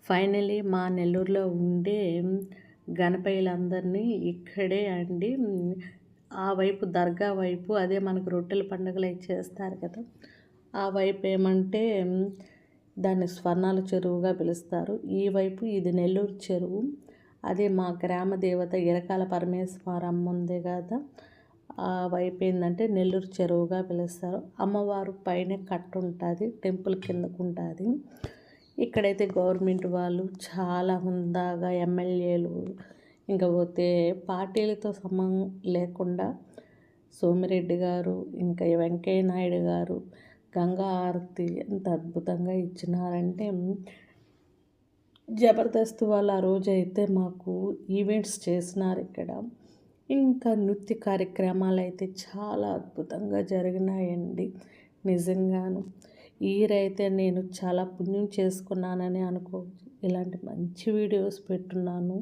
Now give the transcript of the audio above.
Finally మా నెల్లూరులో ఉండే గణపయ్యలందరినీ ఇక్కడే అండి ఆ వైపు దర్గా వైపు అదే మనకు రొట్టెల పండుగలు అవి చేస్తారు కదా, ఆ వైపు ఏమంటే దాన్ని స్వర్ణాల చెరువుగా పిలుస్తారు. ఈ వైపు ఇది నెల్లూరు చెరువు. అదే మా గ్రామ దేవత ఇరకాల పరమేశ్వరమ్మ ఉంది కదా, ఆ వైపు ఏంటంటే నెల్లూరు చెరువుగా పిలుస్తారు. అమ్మవారు పైన కట్టు ఉంటుంది, టెంపుల్ కిందకు ఉంటుంది. ఇక్కడైతే గవర్నమెంట్ వాళ్ళు చాలా హుందాగా ఎమ్మెల్యేలు ఇంకా పోతే పార్టీలతో సంబంధం లేకుండా సోమిరెడ్డి గారు ఇంకా వెంకయ్య నాయుడు గారు గంగా హారతి ఎంత అద్భుతంగా ఇచ్చినారంటే జబర్దస్త్ వాళ్ళు ఆ రోజైతే మాకు ఈవెంట్స్ చేసినారు ఇక్కడ. ఇంకా నృత్య కార్యక్రమాలు అయితే చాలా అద్భుతంగా జరిగినాయండి నిజంగాను. ఈరైతే నేను చాలా పుణ్యం చేసుకున్నానని అనుకోవచ్చు, ఇలాంటి మంచి వీడియోస్ పెట్టున్నాను.